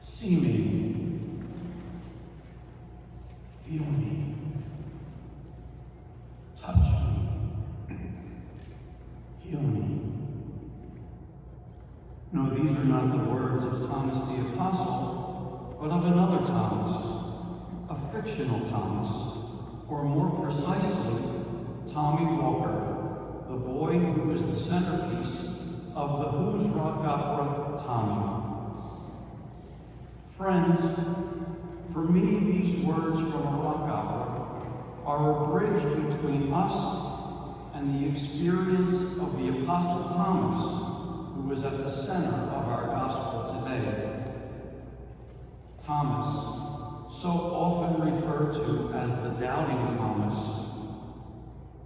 See me, feel me, touch me, heal me. No, these are not the words of Thomas the Apostle, but of another Thomas, a fictional Thomas, or more precisely, Tommy Walker, the boy who is the centerpiece of the Who's rock opera Tommy. Friends, for me, these words from a rock opera are a bridge between us and the experience of the Apostle Thomas, who is at the center of our gospel today. Thomas, so often referred to as the doubting Thomas.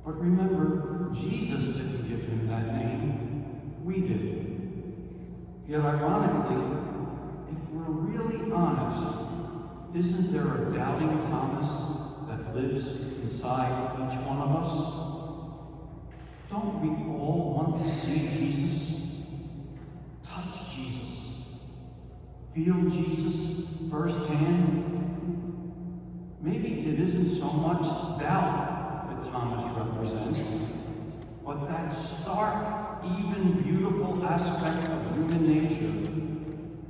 But remember, Jesus didn't give him that name. We did. Yet ironically, if we're really honest, isn't there a doubting Thomas that lives inside each one of us? Don't we all want to see Jesus? Touch Jesus? Feel Jesus firsthand? Maybe it isn't so much doubt that Thomas represents, but that stark, even beautiful aspect of human nature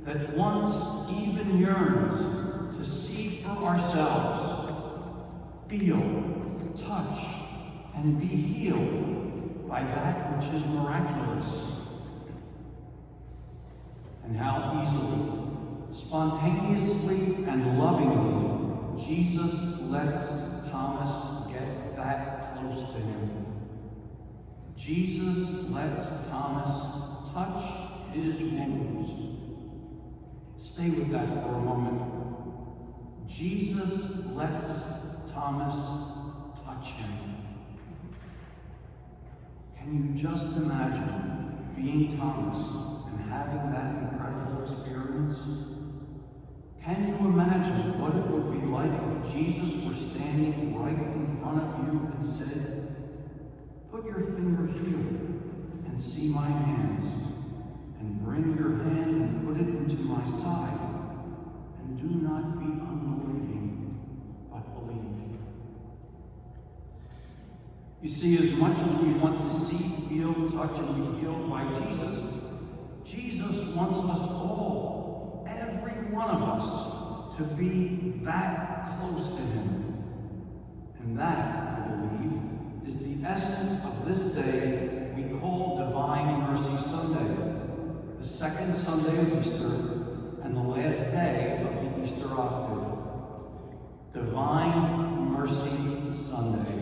that once even yearns to see for ourselves, feel, touch, and be healed by that which is miraculous. And how easily, spontaneously, and lovingly Jesus lets Thomas get that close to him. Jesus lets Thomas touch his wounds. Stay with that for a moment. Jesus lets Thomas touch him. Can you just imagine being Thomas and having that incredible experience? Can you imagine what it would be like if Jesus were standing right in front of you and said, "Put your finger here and see my hands, and bring your hand and put it into my side, and do not be unbelieving, but believe." You see, as much as we want to see, feel, touch, and be healed by Jesus, Jesus wants us all, every one of us, to be that close to him. And that, I believe, is the essence of this day we call Divine Mercy Sunday, the second Sunday of Easter and the last day of the Easter octave. Divine Mercy Sunday.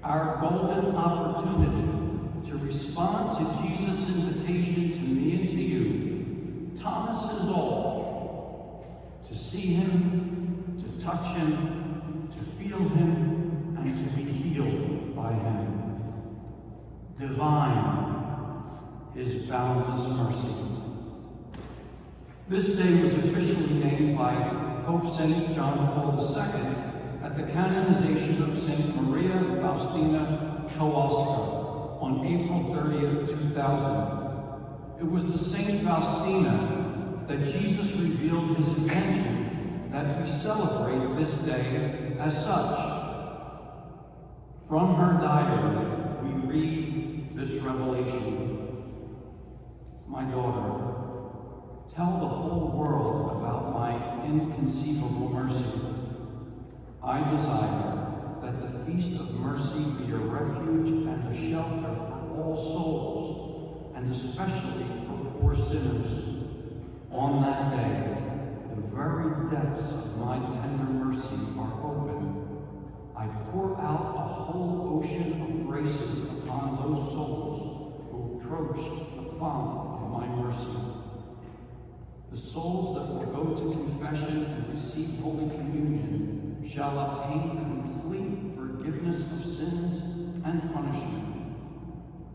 Our golden opportunity to respond to Jesus' invitation to me and to you. Thomas is all. To see him, to touch him, to feel him, and to be healed by him. Divine, his boundless mercy. This day was officially named by Pope St. John Paul II at the canonization of St. Maria Faustina Kowalska on April 30th, 2000. It was to St. Faustina that Jesus revealed his intention that we celebrate this day as such. From her diary, we read this revelation. "My daughter, tell the whole world about my inconceivable mercy. I desire that the Feast of Mercy be a refuge and a shelter for all souls, and especially for poor sinners. On that day, the very depths of my tender mercy are open. I pour out a whole ocean of graces upon those souls who approach the font of my mercy. The souls that will go to confession and receive Holy Communion shall obtain complete forgiveness of sins and punishment.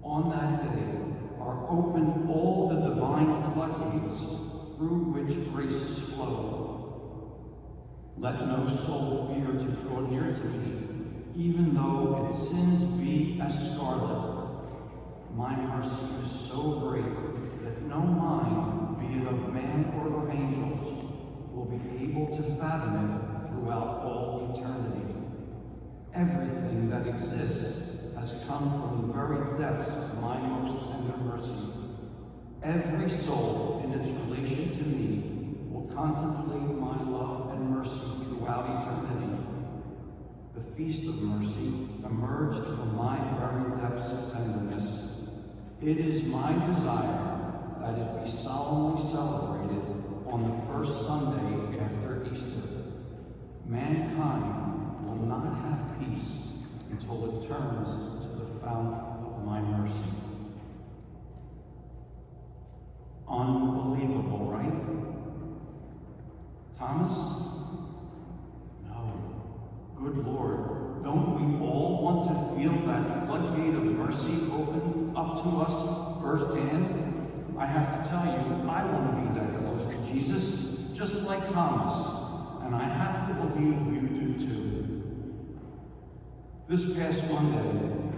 On that day are opened all the divine floodgates through which graces flow. Let no soul fear to draw near to me, even though its sins be as scarlet. My mercy is so great that no mind, be it of man or of angels, able to fathom it throughout all eternity. Everything that exists has come from the very depths of my most tender mercy. Every soul in its relation to me will contemplate my love and mercy throughout eternity. The feast of mercy emerged from my very depths of tenderness. It is my desire that it be solemnly celebrated on the first Sunday after Easter. Mankind will not have peace until it turns to the fount of my mercy. Unbelievable, right? Thomas? No. Good Lord, don't we all want to feel that floodgate of mercy open up to us firsthand? I have to tell you, I want to be that close to Jesus, just like Thomas, and I have to believe you do too. This past Monday,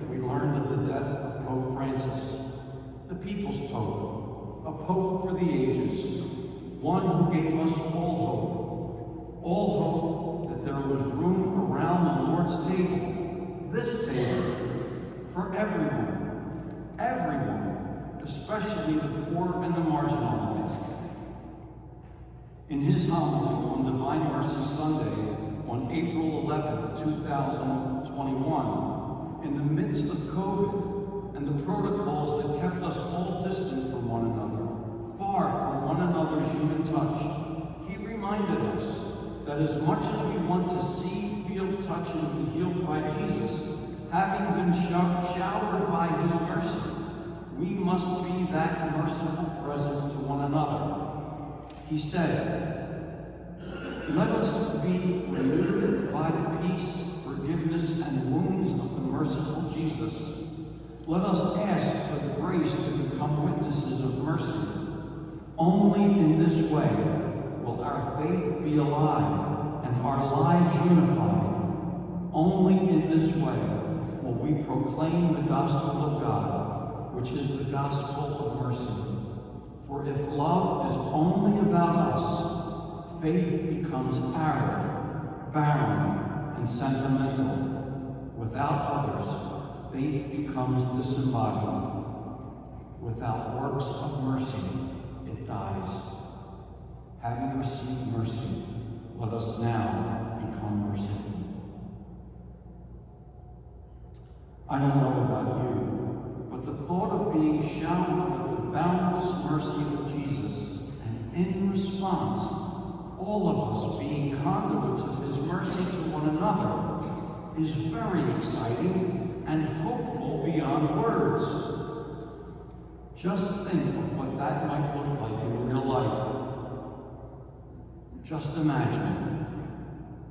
we learned of the death of Pope Francis, the people's pope, a pope for the ages, one who gave us all hope that there was room around the Lord's table, this table, for everyone, especially the poor and the marginalized. In his homily on Divine Mercy Sunday, on April 11th, 2021, in the midst of COVID and the protocols that kept us all distant from one another, far from one another's human touch, he reminded us that as much as we want to see, feel, touch, and be healed by Jesus, having been showered by his mercy, we must be that merciful presence to one another. He said, "Let us be renewed by the peace, forgiveness, and wounds of the merciful Jesus. Let us ask for the grace to become witnesses of mercy. Only in this way will our faith be alive and our lives unified. Only in this way will we proclaim the gospel of God, which is the gospel of mercy. For if love is only about us, faith becomes arid, barren, and sentimental. Without others, faith becomes disembodied. Without works of mercy, it dies. Having received mercy, let us now become merciful." I don't know about you, but the thought of being showered with the boundless mercy of Jesus, and in response, all of us being conduits of his mercy to one another, is very exciting and hopeful beyond words. Just think of what that might look like in real life. Just imagine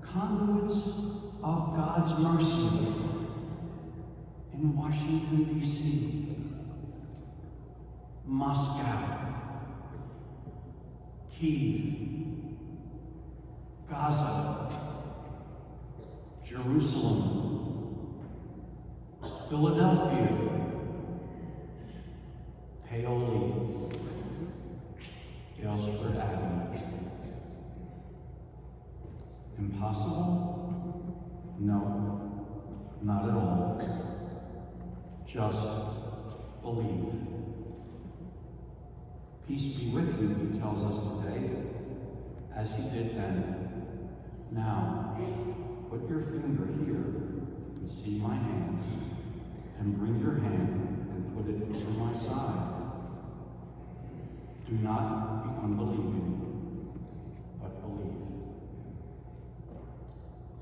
conduits of God's mercy in Washington, D.C., Moscow, Kyiv, Gaza, Jerusalem, Philadelphia, Paoli, Galesford Avenue. Impossible? No, not at all. Just believe. Peace be with you, he tells us today, as he did then. Now, put your finger here and see my hands, and bring your hand and put it into my side. Do not be unbelieving, but believe.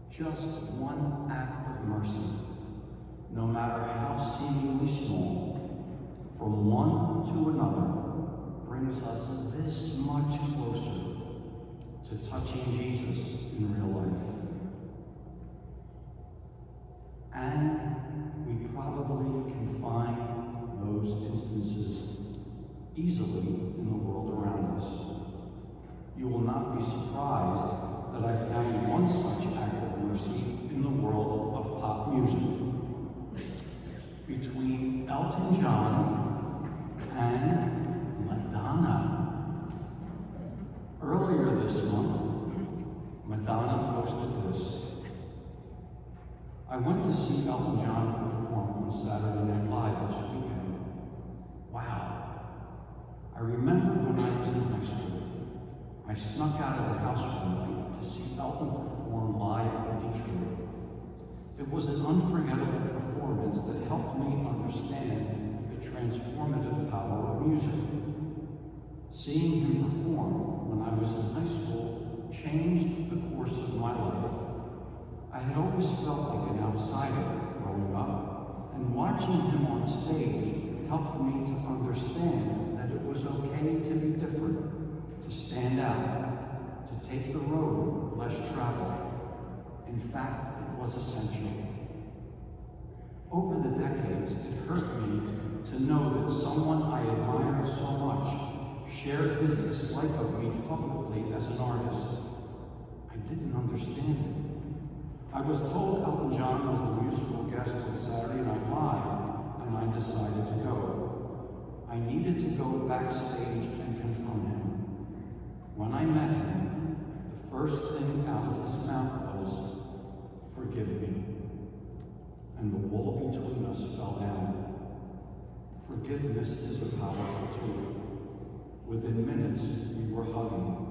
Just one act of mercy, no matter how seemingly small, from one to another, brings us this much closer to touching Jesus in real life. And we probably can find those instances easily in the world around us. You will not be surprised that I found one such act of mercy in the world of pop music. Between Elton John and Madonna. Earlier this month, Madonna posted this: I went to see Elton John perform on Saturday Night Live this weekend. Wow. I remember when I was in high school, I snuck out of the house one night to see Elton perform live in Detroit. It was an unforgettable performance that helped me understand the transformative power of music. Seeing him perform when I was in high school changed the course of my life. I had always felt like an outsider growing up, and watching him on stage helped me to understand that it was okay to be different, to stand out, to take the road less traveled. In fact, it was essential. Over the decades, it hurt me to know that someone I admired so much shared his dislike of me publicly as an artist. I didn't understand it. I was told Elton John was the musical guest on Saturday Night Live, and I decided to go. I needed to go backstage and confront him. When I met him, the first thing out of his mouth was, "Forgive me." And the wall between us fell down. Forgiveness is a powerful tool. Within minutes, we were hugging.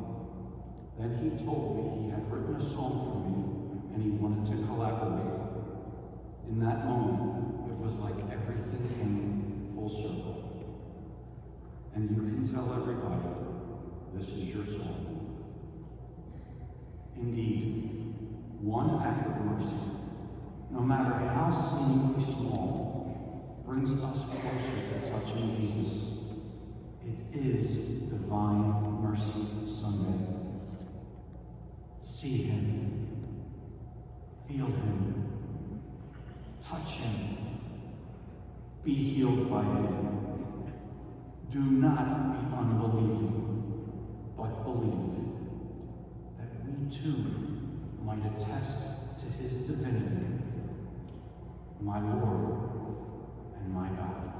Then he told me he had written a song for me and he wanted to collaborate. In that moment, it was like everything came full circle. And you can tell everybody, this is your song. Indeed, one act of mercy, no matter how seemingly small, brings us closer to touching Jesus. It is Divine Mercy Sunday. See him, feel him, touch him, be healed by him. Do not be unbelieving, but believe, that we too might attest to his divinity, my Lord and my God.